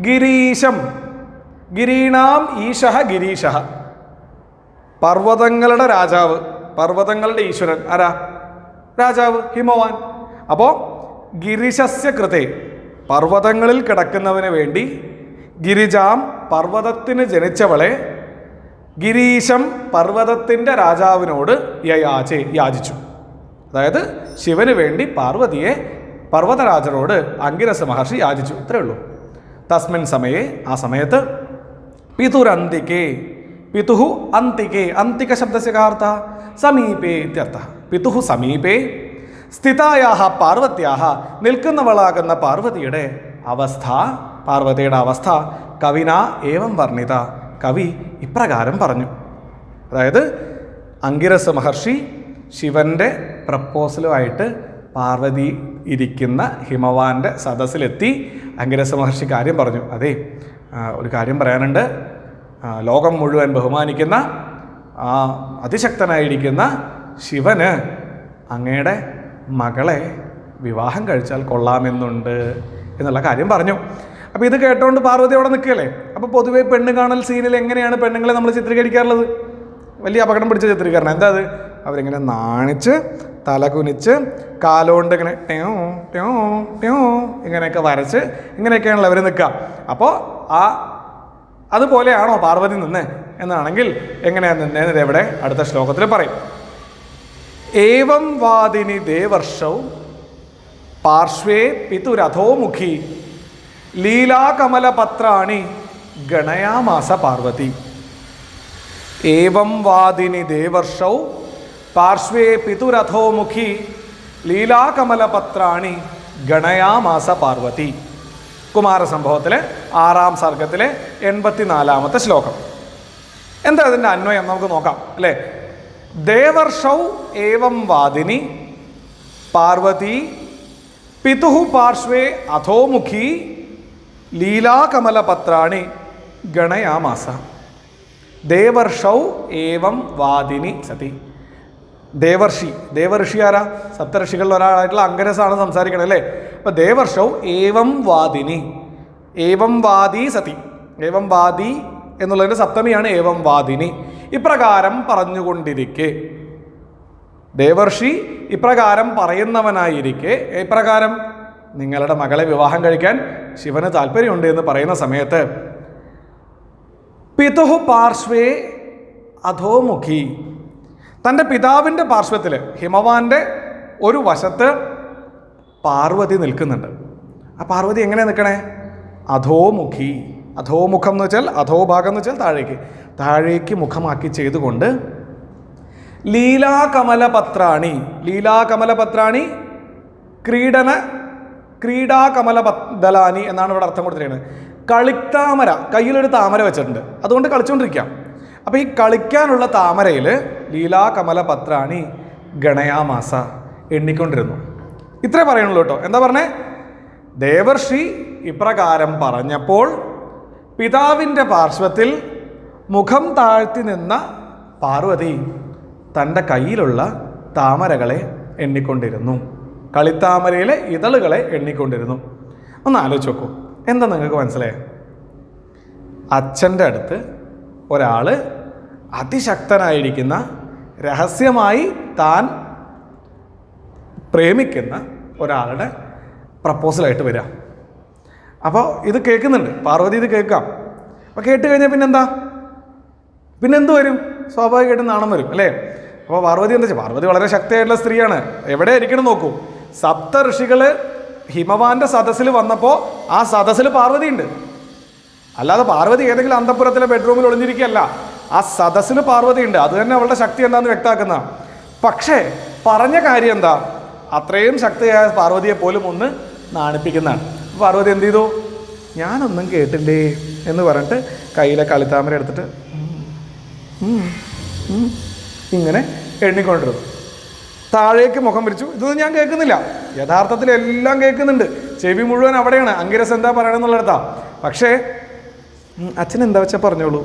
ഗിരീശം, ഗിരീണാം ഈശഃ ഗിരീശഃ, പർവ്വതങ്ങളുടെ രാജാവ്, പർവ്വതങ്ങളുടെ ഈശ്വരൻ ആരാ? രാജാവ് ഹിമവാൻ. അപ്പോൾ ഗിരിശസ്യ കൃതേ, പർവ്വതങ്ങളിൽ കിടക്കുന്നവന് വേണ്ടി, ഗിരിജാം, പർവ്വതത്തിന് ജനിച്ചവളെ, ഗിരീശം, പർവ്വതത്തിൻ്റെ രാജാവിനോട് യാചിച്ചു. അതായത് ശിവന് വേണ്ടി പാർവതിയെ പർവ്വതരാജനോട് അംഗിരസ മഹർഷി യാചിച്ചു. ഇത്രയേ ഉള്ളൂ. തസ്മിൻ സമയേ, ആ സമയത്ത്, പിതുരന്തികേ, പിതുഹു അന്തികേ, അന്തിക ശബ്ദസ്യ കാർത്ഥ സമീപേ ഇത്യർത്ഥ. പിതുഹു സമീപേ സ്ഥിതായാഹ പാർവത്യാഹ, നിൽക്കുന്നവളാകുന്ന പാർവതിയുടെ അവസ്ഥ, പാർവതിയുടെ അവസ്ഥ കവിന ഏവം വർണ്ണിത, കവി ഇപ്രകാരം പറഞ്ഞു. അതായത് അംഗിരസ മഹർഷി ശിവൻ്റെ പ്രപ്പോസലുമായിട്ട് പാർവതി ഇരിക്കുന്ന ഹിമവാന്റെ സദസ്സിലെത്തി. അംഗിരസ മഹർഷി കാര്യം പറഞ്ഞു. അതെ, ഒരു കാര്യം പറയാനുണ്ട്. ലോകം മുഴുവൻ ബഹുമാനിക്കുന്ന അതിശക്തനായിരിക്കുന്ന ശിവന് അങ്ങയുടെ മകളെ വിവാഹം കഴിച്ചാൽ കൊള്ളാമെന്നുണ്ട് എന്നുള്ള കാര്യം പറഞ്ഞു. അപ്പോൾ ഇത് കേട്ടോണ്ട് പാർവതി അവിടെ നിൽക്കുകയല്ലേ. അപ്പോൾ പൊതുവേ പെണ്ണ് കാണൽ സീനിൽ എങ്ങനെയാണ് പെണ്ണുങ്ങളെ നമ്മൾ ചിത്രീകരിക്കാറുള്ളത്? വലിയ അപകടം പിടിച്ച ചിത്രീകരണം. എന്താ അത്? അവരിങ്ങനെ നാണിച്ച് തല കുനിച്ച് കാലുകൊണ്ട് ഇങ്ങനെ ട്യോ ട്യോ ട്യോ ഇങ്ങനെയൊക്കെ വരച്ച് ഇങ്ങനെയൊക്കെയാണല്ലോ അവർ നിൽക്കുക. അപ്പോൾ അതുപോലെയാണോ പാർവതി നിന്ന് എന്നാണെങ്കിൽ എങ്ങനെയാണ് നിന്നേന്നത് എവിടെ? അടുത്ത ശ്ലോകത്തിൽ പറയും. ഏവം വാദിനി ദേവർഷൗ പാർശ്വേ പിതുരഥോമുഖി ലീലാകമലപത്രാണി ഗണയാമാസ പാർവതി. ഏവം വാദിനി ദേവർഷൗ പാർശ്വേ പിതുരഥോമുഖി ലീലാകമലപത്രാണി ഗണയാമാസ പാർവതി. കുമാരസംഭവത്തിലെ 6-ാം സർഗത്തിലെ 84-ാമത്തെ ശ്ലോകം. എന്താ അതിൻ്റെ അന്വയം? നമുക്ക് നോക്കാം അല്ലേ. ദേവർഷൗ ഏവം വാദിനി പാർവതി പിതുഹു പാർശ്വേ അധോമുഖി ലീലാകമലപത്രാണി ഗണയാമാസ. ദേവർഷൗ ഏവം വാദിനി സതി. ദേവർഷി ആരാ? സപ്തഋഷികളിൽ ഒരാളായിട്ടുള്ള അംഗരസാണ് സംസാരിക്കണത് അല്ലേ. അപ്പം ദേവർഷൗ ഏവം വാദിനി, ഏവം വാദി സതി. ഏവം വാദി എന്നുള്ളതിൻ്റെ സപ്തമിയാണ് ഏവം വാദിനി. ഇപ്രകാരം പറഞ്ഞുകൊണ്ടിരിക്കെ, ദേവർഷി ഇപ്രകാരം പറയുന്നവനായിരിക്കെ, ഇപ്രകാരം നിങ്ങളുടെ മകളെ വിവാഹം കഴിക്കാൻ ശിവന് താല്പര്യമുണ്ട് എന്ന് പറയുന്ന സമയത്ത്, പിതുഹു പാർശ്വേ അധോമുഖി, തൻ്റെ പിതാവിൻ്റെ പാർശ്വത്തിൽ ഹിമവാന്റെ ഒരു വശത്ത് പാർവതി നിൽക്കുന്നുണ്ട്. ആ പാർവതി എങ്ങനെ നിൽക്കണേ? അധോമുഖി. അധോമുഖം എന്ന് വെച്ചാൽ അധോഭാഗം എന്ന് വെച്ചാൽ താഴേക്ക് മുഖമാക്കി ചെയ്തുകൊണ്ട് ലീലാകമലപത്രാണി, ലീലാകമലപത്രാണി ക്രീഡാകമലദലാനി എന്നാണ് ഇവിടെ അർത്ഥം കൊടുത്തിരിക്കുന്നത്. കളിത്താമര, കയ്യിലൊരു താമര വെച്ചിട്ടുണ്ട്, അതുകൊണ്ട് കളിച്ചുകൊണ്ടിരിക്കാം. അപ്പോൾ ഈ കളിക്കാനുള്ള താമരയിൽ ലീലാകമലപത്രാണി ഗണയാമാസ എണ്ണിക്കൊണ്ടിരുന്നു. ഇത്രേ പറയുന്നുള്ളൂ കേട്ടോ. എന്താ പറഞ്ഞേ? ദേവർഷി ഇപ്രകാരം പറഞ്ഞപ്പോൾ പിതാവിൻ്റെ പാർശ്വത്തിൽ മുഖം താഴ്ത്തി നിന്ന പാർവതി തൻ്റെ കയ്യിലുള്ള താമരകളെ എണ്ണിക്കൊണ്ടിരുന്നു. കളിത്താമരയിലെ ഇതളുകളെ എണ്ണിക്കൊണ്ടിരുന്നു. ഒന്ന് ആലോചിച്ച് നോക്കൂ. എന്താ നിങ്ങൾക്ക് മനസ്സിലായേ? അച്ഛൻ്റെ അടുത്ത് ഒരാൾ അതിശക്തനായിരിക്കുന്ന, രഹസ്യമായി താൻ പ്രേമിക്കുന്ന ഒരാളുടെ പ്രപ്പോസലായിട്ട് വരിക. അപ്പോൾ ഇത് കേൾക്കുന്നുണ്ട് പാർവതി, ഇത് കേൾക്കാം. അപ്പോൾ കേട്ട് കഴിഞ്ഞാൽ പിന്നെന്ത് വരും? സ്വാഭാവികമായിട്ടും നാണം വരും അല്ലേ. അപ്പോൾ പാർവതി എന്താ വെച്ചാൽ, പാർവതി വളരെ ശക്തിയായിട്ടുള്ള സ്ത്രീയാണ്. എവിടെ ഇരിക്കണം നോക്കൂ. സപ്ത ഋഷികൾ ഹിമവാന്റെ സദസ്സിൽ വന്നപ്പോൾ ആ സദസ്സിൽ പാർവതി ഉണ്ട്. അല്ലാതെ പാർവതി ഏതെങ്കിലും അന്തഃപുരത്തിലെ ബെഡ്റൂമിൽ ഒളിഞ്ഞിരിക്കുകയല്ല. ആ സദസ്സിൽ പാർവതി ഉണ്ട്. അത് തന്നെ അവളുടെ ശക്തി എന്താണെന്ന് വ്യക്തമാക്കുന്ന. പക്ഷേ പറഞ്ഞ കാര്യം എന്താ? അത്രയും ശക്തിയായ പാർവതിയെ പോലും ഒന്ന് നാണിപ്പിക്കുന്നതാണ്. പാർവതി എന്ത് ചെയ്തു? ഞാനൊന്നും കേട്ടില്ലേ എന്ന് പറഞ്ഞിട്ട് കയ്യിലെ കളിത്താമര എടുത്തിട്ട് ഇങ്ങനെ എണ്ണിക്കൊണ്ടിരുന്നു. താഴേക്ക് മുഖം വിരിച്ചു. ഇതൊന്നും ഞാൻ കേൾക്കുന്നില്ല. യഥാർത്ഥത്തിൽ എല്ലാം കേൾക്കുന്നുണ്ട്. ചെവി മുഴുവൻ അവിടെയാണ്. അംഗിരസ് എന്താ പറയണമെന്നുള്ളടത്താ. പക്ഷേ അച്ഛൻ എന്താ വെച്ചാൽ പറഞ്ഞോളൂ,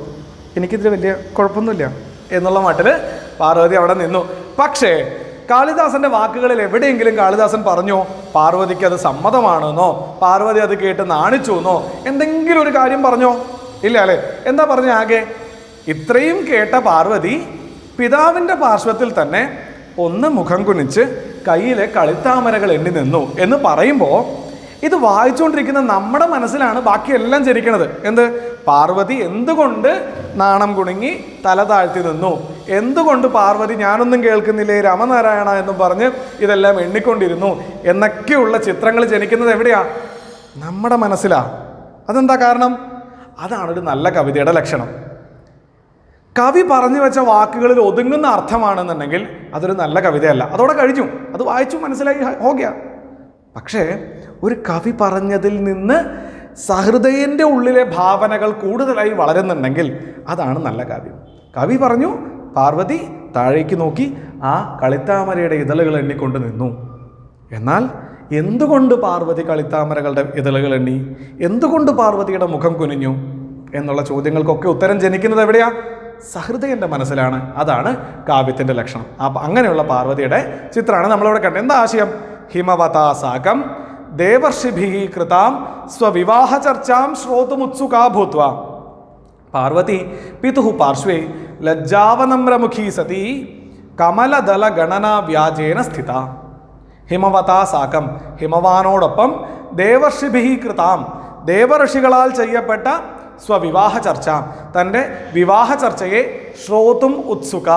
എനിക്കിതിൽ വലിയ കുഴപ്പമൊന്നുമില്ല എന്നുള്ള മട്ടിൽ പാർവതി അവിടെ നിന്നു. പക്ഷേ കാളിദാസന്റെ വാക്കുകളിൽ എവിടെയെങ്കിലും കാളിദാസൻ പറഞ്ഞോ പാർവതിക്ക് അത് സമ്മതമാണെന്നോ, പാർവതി അത് കേട്ട് നാണിച്ചു എന്നോ, എന്തെങ്കിലും ഒരു കാര്യം പറഞ്ഞോ? ഇല്ല അല്ലേ? എന്താ പറഞ്ഞ ആകെ? ഇത്രയും കേട്ട പാർവതി പിതാവിൻ്റെ പാർശ്വത്തിൽ തന്നെ ഒന്ന് മുഖം കുനിച്ച് കയ്യിലെ കളിത്താമരകൾ എണ്ണി നിന്നു എന്ന് പറയുമ്പോൾ ഇത് വായിച്ചുകൊണ്ടിരിക്കുന്ന നമ്മുടെ മനസ്സിലാണ് ബാക്കിയെല്ലാം ജനിക്കണത്. എന്ത്? പാർവതി എന്തുകൊണ്ട് നാണം കുണുങ്ങി തല താഴ്ത്തി നിന്നു, എന്തുകൊണ്ട് പാർവതി ഞാനൊന്നും കേൾക്കുന്നില്ലേ രാമനാരായണ എന്നും പറഞ്ഞ് ഇതെല്ലാം എണ്ണിക്കൊണ്ടിരുന്നു എന്നൊക്കെയുള്ള ചിത്രങ്ങൾ ജനിക്കുന്നത് എവിടെയാ? നമ്മുടെ മനസ്സിലാ. അതെന്താ കാരണം? അതാണൊരു നല്ല കവിതയുടെ ലക്ഷണം. കവി പറഞ്ഞു വെച്ച വാക്കുകളിൽ ഒതുങ്ങുന്ന അർത്ഥമാണെന്നുണ്ടെങ്കിൽ അതൊരു നല്ല കവിതയല്ല, അതോടെ കഴിഞ്ഞു, അത് വായിച്ചു മനസ്സിലായി ഹോഗ്യ. പക്ഷേ ഒരു കവി പറഞ്ഞതിൽ നിന്ന് സഹൃദയൻ്റെ ഉള്ളിലെ ഭാവനകൾ കൂടുതലായി വളരുന്നുണ്ടെങ്കിൽ അതാണ് നല്ല കാവ്യം. കവി പറഞ്ഞു, പാർവതി താഴേക്ക് നോക്കി ആ കളിത്താമരയുടെ ഇതളുകൾ എണ്ണിക്കൊണ്ട് നിന്നു. എന്നാൽ എന്തുകൊണ്ട് പാർവതി കളിത്താമരകളുടെ ഇതളുകൾ എണ്ണി, എന്തുകൊണ്ട് പാർവതിയുടെ മുഖം കുനിഞ്ഞു എന്നുള്ള ചോദ്യങ്ങൾക്കൊക്കെ ഉത്തരം ജനിക്കുന്നത് എവിടെയാ? സഹൃദയൻ്റെ മനസ്സിലാണ്. അതാണ് കാവ്യത്തിൻ്റെ ലക്ഷണം. അങ്ങനെയുള്ള പാർവതിയുടെ ചിത്രമാണ് നമ്മളിവിടെ കണ്ടത്. എന്താ ആശയം? ഹിമവതാസാകം ദേവർഷിഭിः കൃതാം സ്വവിവാഹ ചർച്ചാം ശ്രോതുമുത്സുകാ ഭൂത്വാ പാർവതി പിതുഃ പാർശ്വേ ലജ്ജാവനമ്രമുഖീ സതി കമലദല ഗണനാ വ്യാജേന സ്ഥിത. ഹിമവതാസാകം, ഹിമവാനോടൊപ്പം ദേവർഷിഭിः കൃതാം, ദേവഋഷികളാൽ ചെയ്യപ്പെട്ട സ്വവിവാഹ ചർച്ച, തൻ്റെ വിവാഹ ചർച്ചയെ ശ്രോതും ഉത്സുക,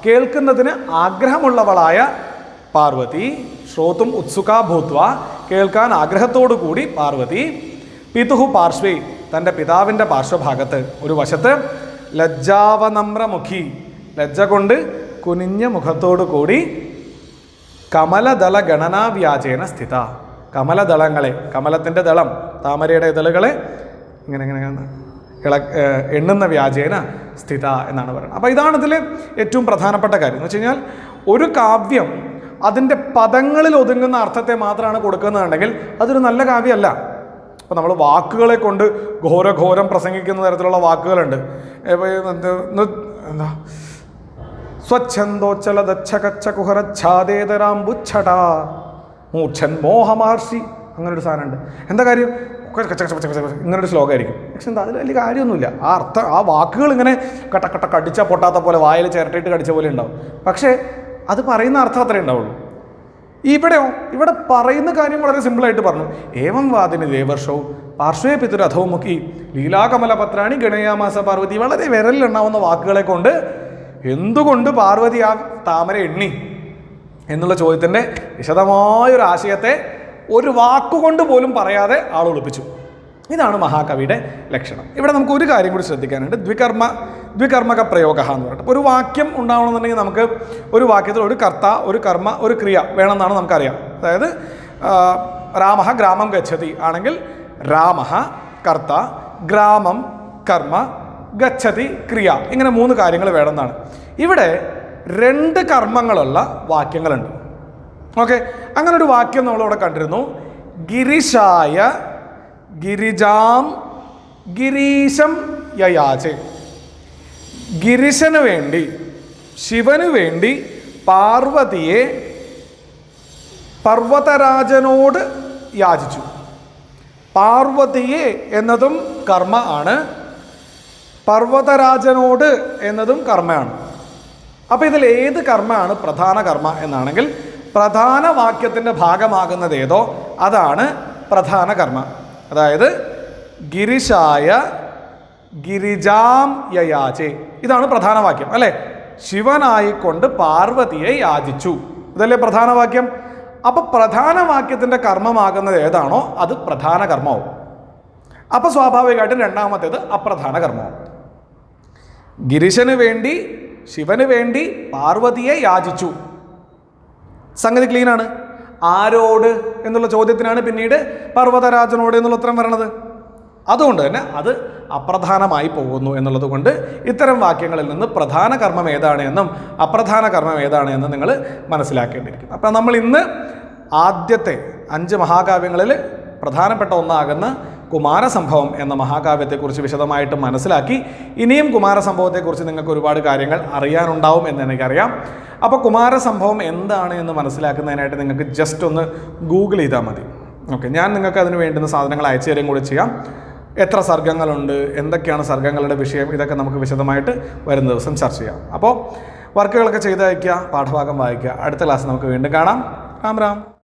കേൾക്കുന്നതിന് ആഗ്രഹമുള്ളവളായ പാർവതി, ശ്രോതും ഉത്സുക ഭൂത്വ, കേൾക്കാൻ ആഗ്രഹത്തോടു കൂടി പാർവതി, പിതുഃ പാർശ്വേ, തൻ്റെ പിതാവിൻ്റെ പാർശ്വഭാഗത്ത് ഒരു വശത്ത്, ലജ്ജാവനമ്രമുഖി, ലജ്ജ കൊണ്ട് കുനിഞ്ഞ മുഖത്തോടു കൂടി, കമലദള ഗണനാ വ്യാജേന സ്ഥിത, കമലദളങ്ങളെ, കമലത്തിൻ്റെ ദളം താമരയുടെ ഇതളുകളെ ഇങ്ങനെ ഇങ്ങനെ എണ്ണുന്ന വ്യാജേന സ്ഥിത എന്നാണ് പറയുന്നത്. അപ്പോൾ ഇതാണ് ഇതിൽ ഏറ്റവും പ്രധാനപ്പെട്ട കാര്യം എന്ന് വെച്ച് കഴിഞ്ഞാൽ, ഒരു കാവ്യം അതിൻ്റെ പദങ്ങളിൽ ഒതുങ്ങുന്ന അർത്ഥത്തെ മാത്രമാണ് കൊടുക്കുന്നതുണ്ടെങ്കിൽ അതൊരു നല്ല കാവ്യമല്ല. അപ്പോൾ നമ്മൾ വാക്കുകളെ കൊണ്ട് ഘോരഘോരം പ്രസംഗിക്കുന്ന തരത്തിലുള്ള വാക്കുകളുണ്ട്. എന്താ സ്വച്ഛന്തോച്ചലദച്ഛകച്ഛകുഹരച്ഛാദേതരാംബുച്ഛടാ മൂർച്ഛൻ മോഹമാർഷി, അങ്ങനൊരു സാധനമുണ്ട്. എന്താ കാര്യം? ഇങ്ങനൊരു ശ്ലോകമായിരിക്കും. പക്ഷെ എന്താ അതിൽ വലിയ കാര്യമൊന്നുമില്ല. ആ അർത്ഥം, ആ വാക്കുകൾ ഇങ്ങനെ കട്ടക്കട്ട കടിച്ച പൊട്ടാത്ത പോലെ, വായിൽ ചിരട്ടിയിട്ട് കടിച്ച പോലെ ഉണ്ടാവും. പക്ഷേ അത് പറയുന്ന അർത്ഥം അത്രേ ഉണ്ടാവുള്ളൂ. ഇവിടെയോ, ഇവിടെ പറയുന്ന കാര്യം വളരെ സിമ്പിളായിട്ട് പറഞ്ഞു. ഏവം വാദിനി ദേവർഷവും പാർശ്വേ പിതുരഥോമുഖി ലീലാകമലപത്രാണി ഗണയാമാസ പാർവതി. വളരെ വിരലിലുണ്ടാവുന്ന വാക്കുകളെ കൊണ്ട് എന്തുകൊണ്ട് പാർവതി ആ താമര എണ്ണി എന്നുള്ള ചോദ്യത്തിൻ്റെ വിശദമായൊരു ആശയത്തെ ഒരു വാക്കുകൊണ്ട് പോലും പറയാതെ ആൾ ഒളിപ്പിച്ചു. ഇതാണ് മഹാകവിയുടെ ലക്ഷണം. ഇവിടെ നമുക്ക് ഒരു കാര്യം കൂടി ശ്രദ്ധിക്കാനുണ്ട്. ദ്വികർമ്മക പ്രയോഗ എന്ന് പറഞ്ഞിട്ട് ഒരു വാക്യം ഉണ്ടാവണമെന്നുണ്ടെങ്കിൽ നമുക്ക് ഒരു വാക്യത്തിൽ ഒരു കർത്ത, ഒരു കർമ്മ, ഒരു ക്രിയ വേണമെന്നാണ് നമുക്കറിയാം. അതായത് രാമ ഗ്രാമം ഗച്ഛതി ആണെങ്കിൽ രാമ കർത്ത, ഗ്രാമം കർമ്മ, ഗച്ഛതി ക്രിയ, ഇങ്ങനെ 3 കാര്യങ്ങൾ വേണമെന്നാണ്. ഇവിടെ 2 കർമ്മങ്ങളുള്ള വാക്യങ്ങളുണ്ട്. ഓക്കെ, അങ്ങനെ ഒരു വാക്യം നമ്മളിവിടെ കണ്ടിരുന്നു. ഗിരിശായ ഗിരിജാം ഗിരീശം യയാചെ. ഗിരിശന് വേണ്ടി, ശിവന് വേണ്ടി പാർവതിയെ പർവ്വതരാജനോട് യാചിച്ചു. പാർവതിയെ എന്നതും കർമ്മ ആണ്, പർവ്വതരാജനോട് എന്നതും കർമ്മയാണ്. അപ്പോൾ ഇതിൽ ഏത് കർമ്മമാണ് പ്രധാന കർമ്മ എന്നാണെങ്കിൽ, പ്രധാന വാക്യത്തിൻ്റെ ഭാഗമാകുന്നത് ഏതോ അതാണ് പ്രധാന കർമ്മ. അതായത് ഗിരിശായ ഗിരിജാം യയാചെ, ഇതാണ് പ്രധാന വാക്യം അല്ലേ? ശിവനായിക്കൊണ്ട് പാർവതിയെ യാചിച്ചു, ഇതല്ലേ പ്രധാന വാക്യം. അപ്പോൾ പ്രധാന വാക്യത്തിൻ്റെ കർമ്മമാകുന്നത് ഏതാണോ അത് പ്രധാന കർമ്മമാവും. അപ്പോൾ സ്വാഭാവികമായിട്ടും രണ്ടാമത്തേത് അപ്രധാന കർമ്മമാവും. ഗിരിശന് വേണ്ടി, ശിവന് വേണ്ടി പാർവതിയെ യാചിച്ചു, സംഗതി ക്ലീനാണ്. ആരോട് എന്നുള്ള ചോദ്യത്തിനാണ് പിന്നീട് പർവ്വതരാജനോട് എന്നുള്ള ഉത്തരം വരണത്. അതുകൊണ്ട് തന്നെ അത് അപ്രധാനമായി പോകുന്നു എന്നുള്ളത് കൊണ്ട് ഇത്തരം വാക്യങ്ങളിൽ നിന്ന് പ്രധാന കർമ്മം ഏതാണ് എന്നും അപ്രധാന കർമ്മം ഏതാണ് എന്നും നിങ്ങൾ മനസ്സിലാക്കേണ്ടിയിരിക്കുന്നു. അപ്പം നമ്മൾ ഇന്ന് ആദ്യത്തെ 5 മഹാകാവ്യങ്ങളിൽ പ്രധാനപ്പെട്ട ഒന്നാകുന്ന കുമാരസംഭവം എന്ന മഹാകാവ്യത്തെക്കുറിച്ച് വിശദമായിട്ട് മനസ്സിലാക്കി. ഇനിയും കുമാരസംഭവത്തെക്കുറിച്ച് നിങ്ങൾക്ക് ഒരുപാട് കാര്യങ്ങൾ അറിയാനുണ്ടാവും എന്ന് എനിക്കറിയാം. അപ്പോൾ കുമാരസംഭവം എന്താണ് എന്ന് മനസ്സിലാക്കുന്നതിനായിട്ട് നിങ്ങൾക്ക് ജസ്റ്റ് ഒന്ന് ഗൂഗിൾ ചെയ്താൽ മതി. ഓക്കെ, ഞാൻ നിങ്ങൾക്ക് അതിന് വേണ്ടുന്ന സാധനങ്ങൾ അയച്ചു തരുകയും കൂടി ചെയ്യാം. എത്ര സർഗ്ഗങ്ങളുണ്ട്, എന്തൊക്കെയാണ് സർഗ്ഗങ്ങളുടെ വിഷയം, ഇതൊക്കെ നമുക്ക് വിശദമായിട്ട് വരുന്ന ദിവസം ചർച്ച ചെയ്യാം. അപ്പോൾ വർക്കുകളൊക്കെ ചെയ്ത് അയയ്ക്കുക, പാഠഭാഗം വായിക്കുക. അടുത്ത ക്ലാസ് നമുക്ക് വീണ്ടും കാണാം. രാം രാം.